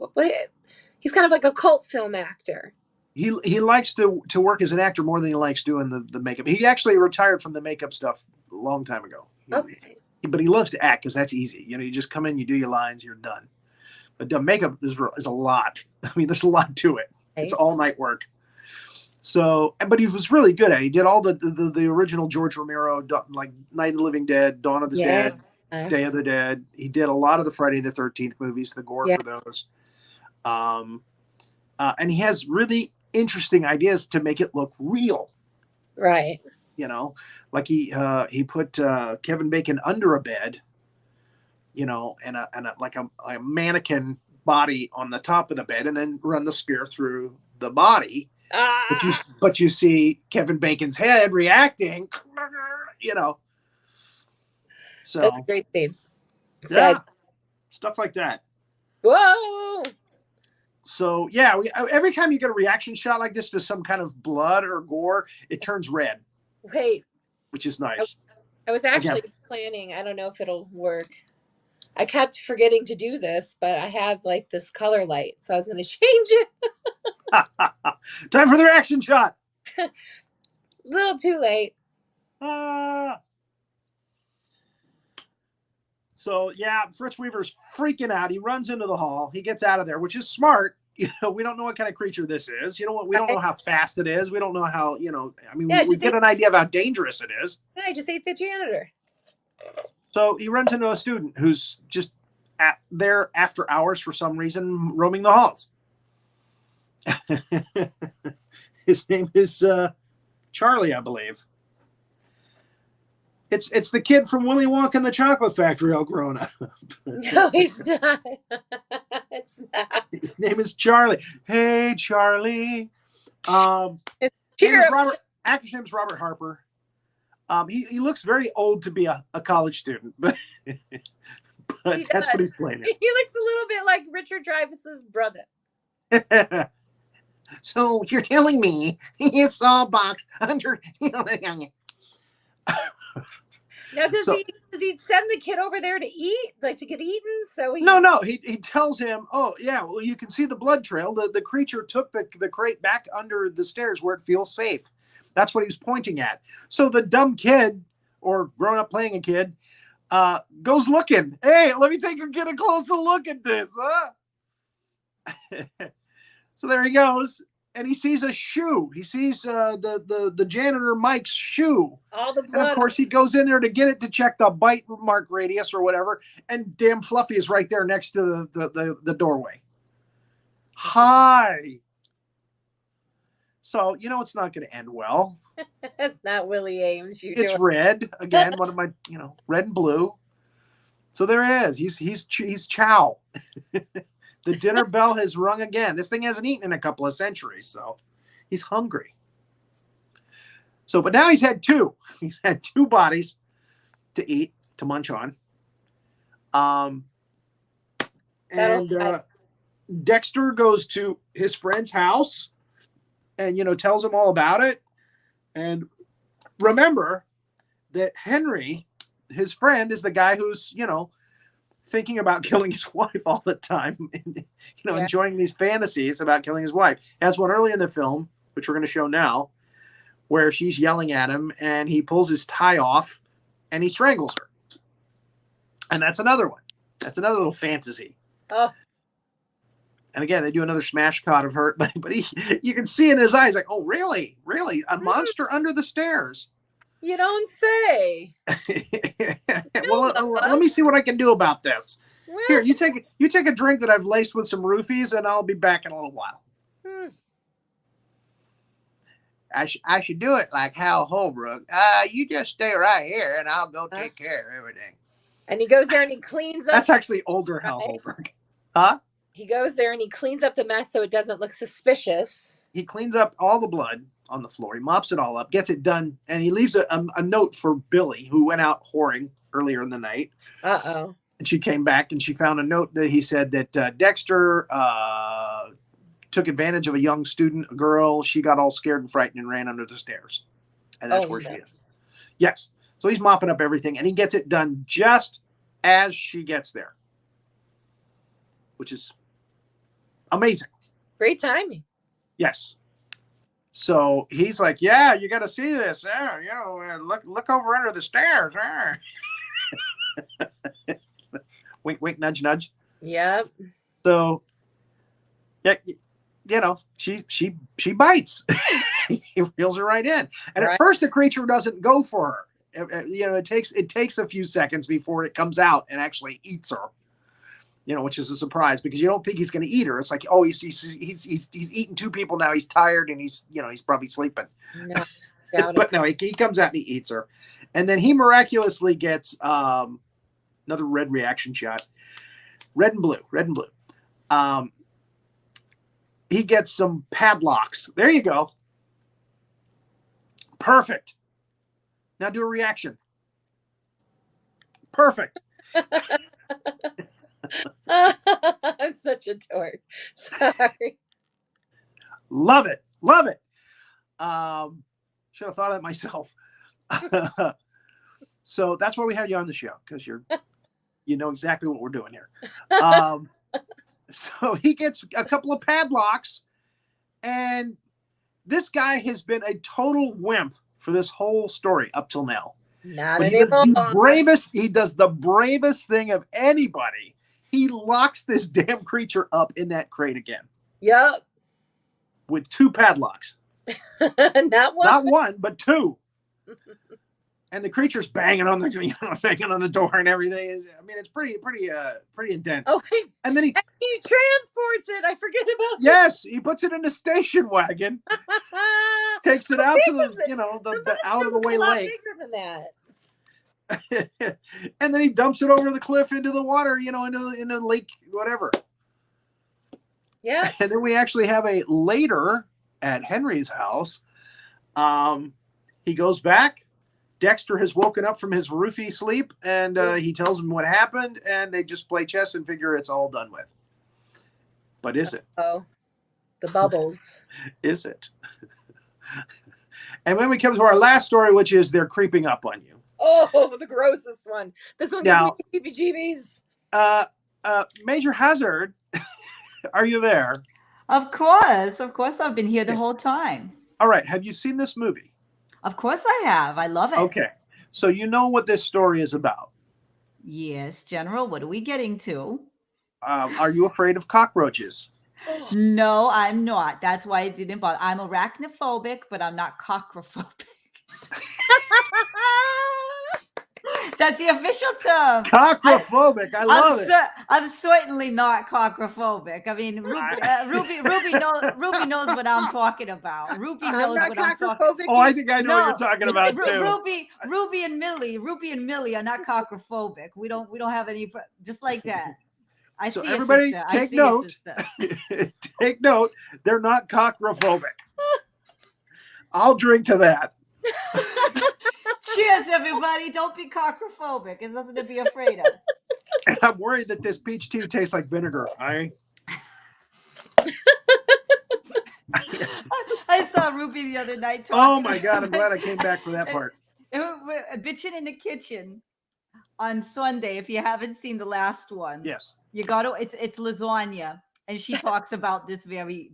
he's kind of like a cult film actor. He likes to work as an actor more than he likes doing the makeup. He actually retired from the makeup stuff a long time ago. Okay. But he loves to act because that's easy. You just come in, you do your lines, you're done. But the makeup is a lot. I mean, there's a lot to it. Right. It's all night work. So, but he was really good at it. He did all the original George Romero, like Night of the Living Dead, Dawn of the Dead, Day of the Dead. He did a lot of the Friday the 13th movies, the gore for those. And he has really interesting ideas to make it look real. Right. Like he put Kevin Bacon under a bed, and a mannequin body on the top of the bed, and then run the spear through the body. But you see Kevin Bacon's head reacting, So that's a great theme. Yeah, stuff like that. Whoa. So yeah, every time you get a reaction shot like this to some kind of blood or gore, it turns red. Wait. Which is nice. I was actually planning. I don't know if it'll work. I kept forgetting to do this, but I had like this color light, so I was going to change it. Time for the reaction shot. Little too late. So yeah, Fritz Weaver's freaking out. He runs into the hall. He gets out of there, which is smart. We don't know what kind of creature this is. We don't know how fast it is. We don't know how, I mean, we get an idea of how dangerous it is. I just ate the janitor. So he runs into a student who's just there after hours for some reason, roaming the halls. His name is Charlie, I believe. It's the kid from Willy Wonka and the Chocolate Factory all grown up. No, he's not. It's not. His name is Charlie. Hey, Charlie. Actor's name is Robert Harper. He looks very old to be a college student, but that's what he's playing. He looks a little bit like Richard Dreyfuss's brother. So you're telling me you saw a box under? Now, does he send the kid over there to eat, like to get eaten? So No. He tells him, oh yeah, well you can see the blood trail. The creature took the crate back under the stairs where it feels safe. That's what he was pointing at. So the dumb kid, or grown up playing a kid, goes looking. Hey, let me get a closer look at this, huh? So there he goes. And he sees a shoe. He sees the janitor Mike's shoe. All the blood. And of course, he goes in there to get it to check the bite mark radius or whatever. And damn Fluffy is right there next to the doorway. Hi. So it's not going to end well. That's not Willie Ames. It's red again. One of my red and blue. So there it is. He's Chow. The dinner bell has rung again. This thing hasn't eaten in a couple of centuries, so he's hungry. So, but now he's had two. He's had two bodies to eat, to munch on. Dexter goes to his friend's house and, tells him all about it. And remember that Henry, his friend, is the guy who's, thinking about killing his wife all the time, and, enjoying these fantasies about killing his wife. He has one early in the film, which we're going to show now, where she's yelling at him and he pulls his tie off and he strangles her. And that's another one. That's another little fantasy. Oh. And again, they do another smash cut of her, but you can see in his eyes, like, oh, really? Really? A monster under the stairs? You don't say. Well, let me see what I can do about this. Well, here, you take a drink that I've laced with some roofies, and I'll be back in a little while. I should do it like Hal Holbrook. You just stay right here, and I'll go take care of everything. And he goes there and he cleans up. That's actually older Hal Holbrook. Huh? He goes there and he cleans up the mess so it doesn't look suspicious. He cleans up all the blood on the floor. He mops it all up, gets it done, and he leaves a note for Billy, who went out whoring earlier in the night. Uh-oh. And she came back and she found a note that he said that Dexter took advantage of a young student, a girl. She got all scared and frightened and ran under the stairs. And that's where she is. Yes. So he's mopping up everything, and he gets it done just as she gets there, which is amazing. Great timing. Yes. So he's like, yeah, you got to see this. Look over under the stairs. Wink, wink, nudge, nudge. Yep. So, yeah, she bites. He reels her right in. And at first the creature doesn't go for her. It takes a few seconds before it comes out and actually eats her. Which is a surprise because you don't think he's going to eat her. It's like, oh, he's eaten two people now. He's tired and he's probably sleeping. No, but no, he comes out and he eats her, and then he miraculously gets another red reaction shot, red and blue. He gets some padlocks. There you go. Perfect. Now do a reaction. Perfect. I'm such a dork. Sorry. Love it. Should have thought of it myself. So that's why we had you on the show, because you know exactly what we're doing here. So he gets a couple of padlocks, and this guy has been a total wimp for this whole story up till now. Not anymore. He does the bravest thing of anybody. He locks this damn creature up in that crate again. Yep. With two padlocks. Not one, but two. And the creature's banging on the door and everything. I mean, it's pretty intense. Oh, and then he transports it. I forget about that. Yes, he puts it in a station wagon. Takes it out to the out of the way lake. Bigger than that. And then he dumps it over the cliff into the water, into the lake, whatever. Yeah. And then we actually have a later at Henry's house. He goes back. Dexter has woken up from his roofie sleep, and he tells him what happened, and they just play chess and figure it's all done with. But is it? Oh, the bubbles. Is it? And when we come to our last story, which is they're creeping up on you. Oh, the grossest one. This one gives me heebie-jeebies. Major Hazzard, are you there? Of course. I've been here the whole time. All right. Have you seen this movie? Of course I have. I love it. Okay. So you know what this story is about? Yes, General. What are we getting to? Are you afraid of cockroaches? No, I'm not. That's why I didn't bother. I'm arachnophobic, but I'm not cockrophobic. That's the official term. Cockrophobic. I love it. I'm certainly not cockrophobic. I mean, Ruby knows what I'm talking about. Ruby knows what I'm talking about. Oh, I think I know what you're talking about too. Ruby and Millie are not cockrophobic. We don't have any, just like that. So everybody take note. Take note. They're not cockrophobic. I'll drink to that. Cheers, everybody. Don't be cockrophobic. There's nothing to be afraid of. And I'm worried that this peach tea tastes like vinegar. I saw Ruby the other night talking. Oh my God, I'm glad I came back for that part. Bitching in the kitchen on Sunday. If you haven't seen the last one, yes, you got to. It's lasagna, and she talks about this very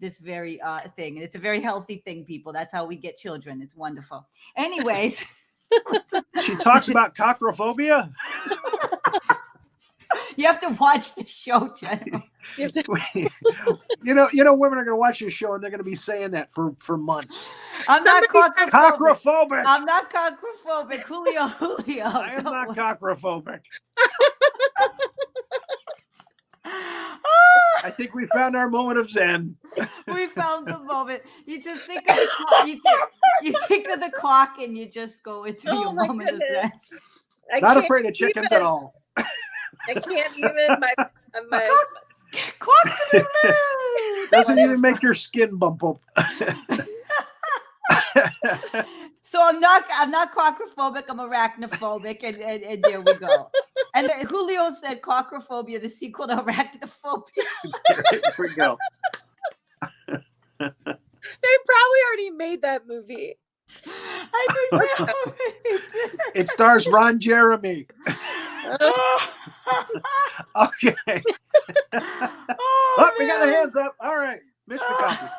thing, and it's a very healthy thing. People, that's how we get children. It's wonderful. Anyways, she talks about cockrophobia. You have to watch the show, Jen. you know, women are going to watch this show and they're going to be saying that for months. I'm not cockrophobic. I'm not cockrophobic. Julio. I am not cockrophobic. I think we found our moment of zen. We found the moment. You just think of the cock. You think of the cock and you just go into your moment of zen. Not afraid of chickens at all. I can't even. My cock to the moon. Doesn't even make your skin bump up. So I'm not cockrophobic. I'm arachnophobic, and there we go. And Julio said cockrophobia, the sequel to arachnophobia. There we go. They probably already made that movie. I think they already did. It stars Ron Jeremy. Okay. Oh, we got the hands up. All right. Mission accomplished.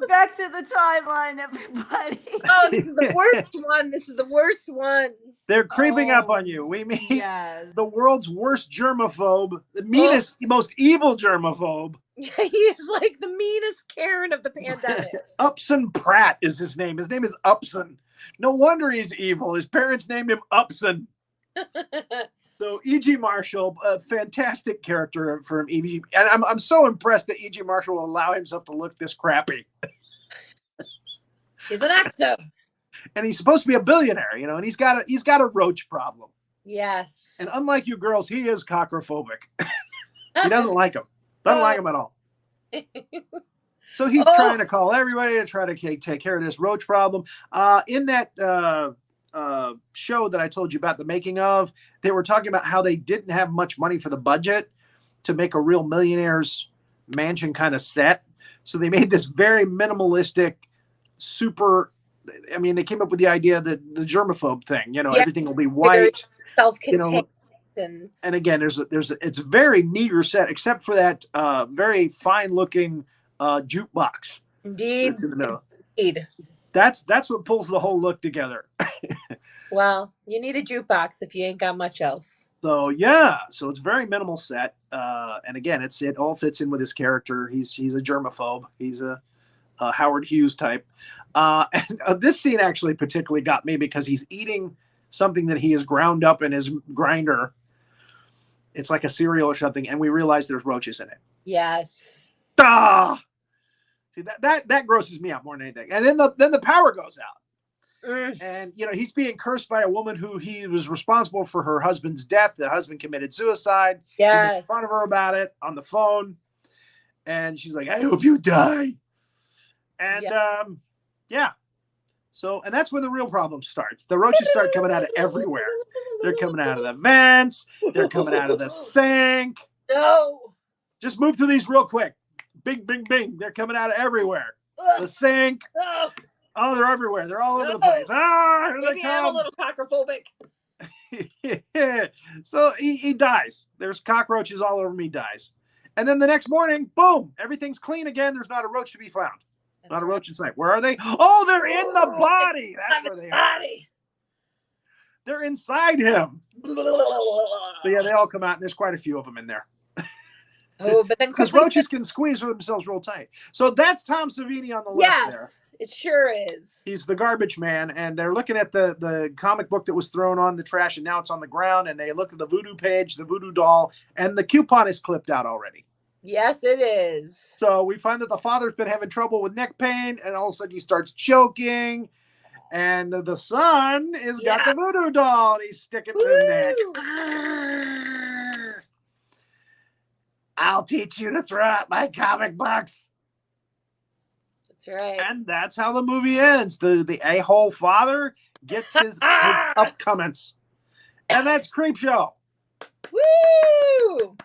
Back to the timeline, everybody. Oh, this is the worst one. This is the worst one. They're creeping up on you. We meet the world's worst germaphobe, the meanest, most evil germaphobe. He is like the meanest Karen of the pandemic. Upson Pratt is his name. His name is Upson. No wonder he's evil. His parents named him Upson. So E.G. Marshall, a fantastic character from E.G. And I'm so impressed that E.G. Marshall will allow himself to look this crappy. He's an actor. And he's supposed to be a billionaire, you know, and he's got a roach problem. Yes. And unlike you girls, he is cockrophobic. He doesn't like him. Doesn't like him at all. So he's trying to call everybody to try to take care of this roach problem. In that show that I told you about the making of, they were talking about how they didn't have much money for the budget to make a real millionaire's mansion kind of set. So they made this very minimalistic, they came up with the idea that the germaphobe thing, everything will be white, self-contained. And again, it's a very meager set, except for that very fine looking jukebox. Indeed. That's what pulls the whole look together. Well, you need a jukebox if you ain't got much else. So it's very minimal set. And again, it all fits in with his character. He's a germaphobe. He's a Howard Hughes type. And this scene actually particularly got me because he's eating something that he has ground up in his grinder. It's like a cereal or something, and we realize there's roaches in it. Yes. See, that grosses me out more than anything. And then the power goes out. And he's being cursed by a woman who he was responsible for her husband's death. The husband committed suicide. Yes. He makes fun of her about it on the phone. And she's like, I hope you die. And So, and that's where the real problem starts. The roaches start coming out of everywhere. They're coming out of the vents. They're coming out of the sink. No. Just move through these real quick. Bing, bing, bing. They're coming out of everywhere. The sink. Oh, they're everywhere. They're all over the place. Here Maybe they come. I'm a little cockrophobic. So he dies. There's cockroaches all over him. He dies. And then the next morning, boom, everything's clean again. There's not a roach to be found. Not a roach in sight. Where are they? Oh, they're in the body. That's where they are. They're inside him. So yeah, they all come out, and there's quite a few of them in there. Oh, but then because roaches can squeeze themselves real tight. So that's Tom Savini on the left there. Yes, it sure is. He's the garbage man, and they're looking at the comic book that was thrown on the trash, and now it's on the ground, and they look at the voodoo page, the voodoo doll, and the coupon is clipped out already. Yes, it is. So we find that the father's been having trouble with neck pain, and all of a sudden he starts choking, and the son is got the voodoo doll, and he's sticking to his neck. I'll teach you to throw out my comic books. That's right. And that's how the movie ends. The a-hole father gets his upcomings. And that's Creepshow. Woo!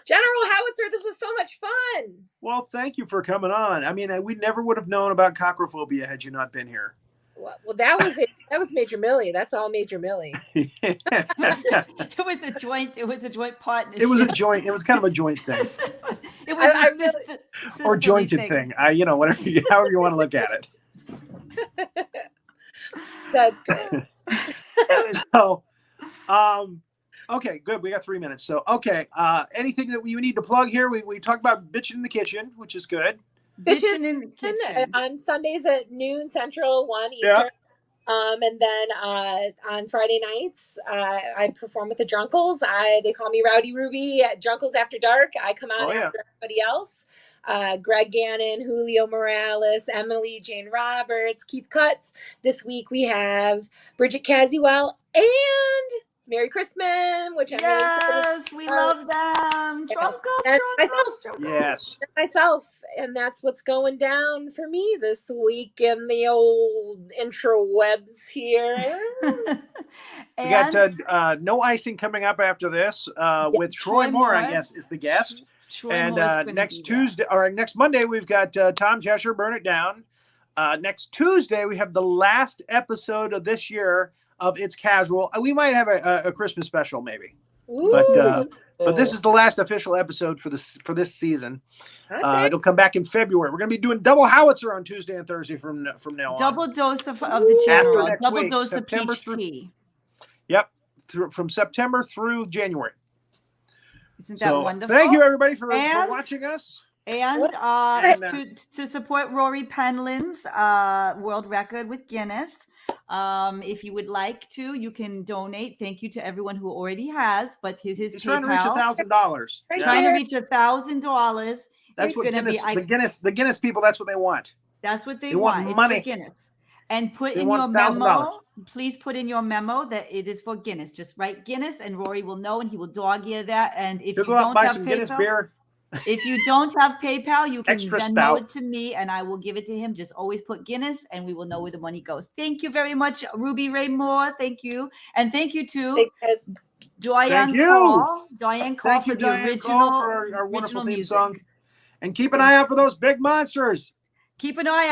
General Howitzer, this is so much fun. Well, thank you for coming on. I mean, we never would have known about cockrophobia had you not been here. Well, that was it. That was Major Millie. That's all Major Millie. It was a joint partnership. It was a joint. It was kind of a joint thing. It was or jointed thing. Whatever, however you want to look at it. That's great. So, okay, good. We got 3 minutes. So, okay. Anything that you need to plug here? We talked about bitching in the kitchen, which is good. Bitching in the kitchen on Sundays at noon Central, 1 Eastern. Yeah. And then on Friday nights, I perform with the Drunkles. They call me Rowdy Ruby at Drunkles After Dark. I come on after everybody else. Greg Gannon, Julio Morales, Emily, Jane Roberts, Keith Cutts. This week we have Bridget Caswell and Mary Christmas, which I'm really yes, we love them. Drunkles, and Drunkles. Yes. Myself, and that's what's going down for me this week in the old interwebs here. We got No Icing coming up after this with Troy Moore, I guess, is the guest. And next Tuesday or next Monday, we've got Tom Cheshire, Burn It Down. Next Tuesday, we have the last episode of this year of It's Casual. We might have a Christmas special, maybe. Ooh. But this is the last official episode for this season. It'll come back in February. We're going to be doing double Howitzer on Tuesday and Thursday from now on. Double dose of the general. Double week, dose September of peach tea. Yep, from September through January. Isn't that wonderful? Thank you, everybody, for watching us. And to support Rory Penland's world record with Guinness, if you would like to, you can donate. Thank you to everyone who already has. But his PayPal. Trying to reach $1,000. Trying to reach $1,000. That's what the Guinness people. That's what they want. That's what they want. It's money. for Guinness. And put in your memo. Please put in your memo that it is for Guinness. Just write Guinness, and Rory will know, and he will dog ear that. And if you don't have PayPal, Guinness beer. If you don't have PayPal, you can Extra Venmo stout. it to me, and I will give it to him. Just always put Guinness, and we will know where the money goes. Thank you very much, Rae Moore. Thank you, and thank you to Diane Coll. Diane Coll for the original, for our wonderful theme music. song. And keep an eye out for those big monsters. Keep an eye out.